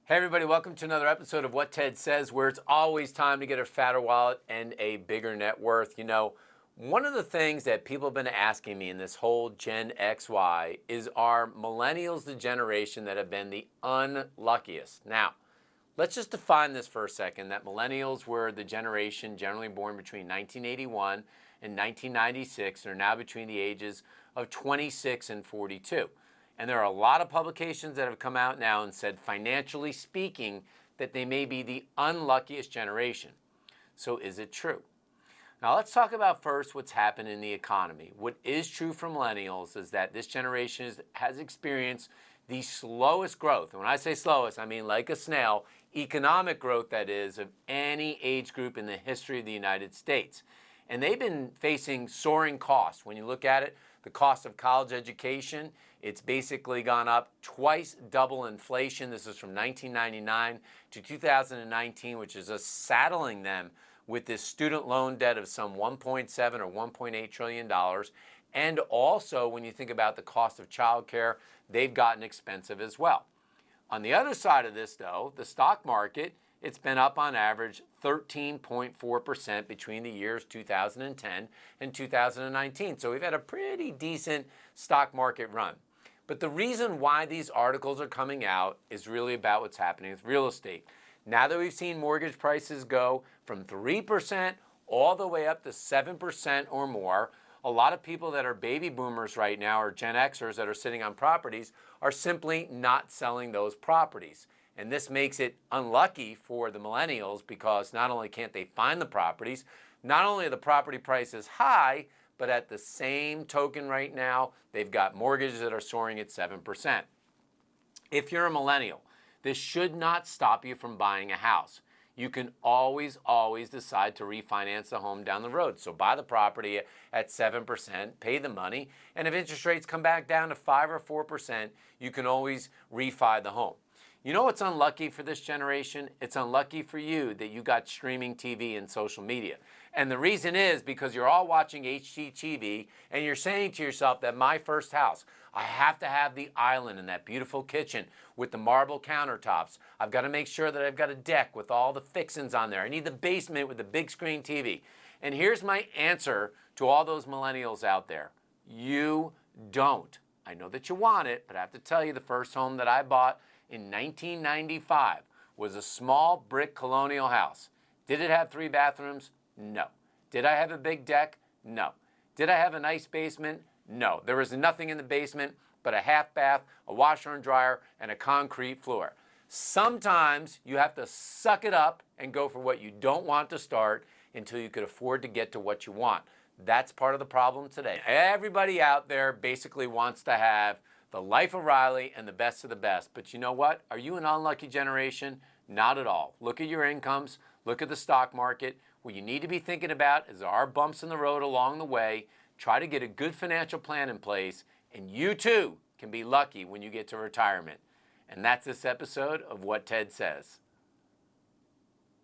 Hey everybody, welcome to another episode of What Ted Says, where it's always time to get a fatter wallet and a bigger net worth. You know, one of the things that people have been asking me in this whole Gen XY is, are millennials the generation that have been the unluckiest? Now, let's just define this for a second, that millennials were the generation generally born between 1981 and 1996 and are now between the ages of 26 and 42. And there are a lot of publications that have come out now and said, financially speaking, that they may be the unluckiest generation. So is it true? Now let's talk about first what's happened in the economy. What is true for millennials is that this generation has experienced the slowest growth. And when I say slowest, I mean like a snail, economic growth, that is, of any age group in the history of the United States. And they've been facing soaring costs. When you look at it, the cost of college education, it's basically gone up twice double inflation. This is from 1999 to 2019, which is just saddling them with this student loan debt of some $1.7 or $1.8 trillion. And also, when you think about the cost of childcare, they've gotten expensive as well. On the other side of this, though, the stock market, it's been up on average 13.4% between the years 2010 and 2019. So we've had a pretty decent stock market run. But the reason why these articles are coming out is really about what's happening with real estate. Now that we've seen mortgage prices go from 3% all the way up to 7% or more, a lot of people that are baby boomers right now, or Gen Xers that are sitting on properties, are simply not selling those properties. And this makes it unlucky for the millennials because not only can't they find the properties, not only are the property prices high, but at the same token right now, they've got mortgages that are soaring at 7%. If you're a millennial, this should not stop you from buying a house. You can always decide to refinance the home down the road. So buy the property at 7%, pay the money, and if interest rates come back down to 5 or 4%, you can always refi the home. You know what's unlucky for this generation? It's unlucky for you that you got streaming TV and social media. And the reason is because you're all watching HGTV and you're saying to yourself that my first house, I have to have the island and that beautiful kitchen with the marble countertops. I've got to make sure that I've got a deck with all the fixings on there. I need the basement with the big screen TV. And here's my answer to all those millennials out there. You don't. I know that you want it, but I have to tell you, the first home that I bought in 1995 was a small brick colonial house. Did it have 3 bathrooms? No. Did I have a big deck? No. Did I have a nice basement? No. There was nothing in the basement but a half bath, a washer and dryer, and a concrete floor. Sometimes you have to suck it up and go for what you don't want to start until you could afford to get to what you want. That's part of the problem today. Everybody out there basically wants to have the life of Riley and the best of the best. But you know what? Are you an unlucky generation? Not at all. Look at your incomes. Look at the stock market. What you need to be thinking about is there are bumps in the road along the way. Try to get a good financial plan in place, and you too can be lucky when you get to retirement. And that's this episode of What Ted Says.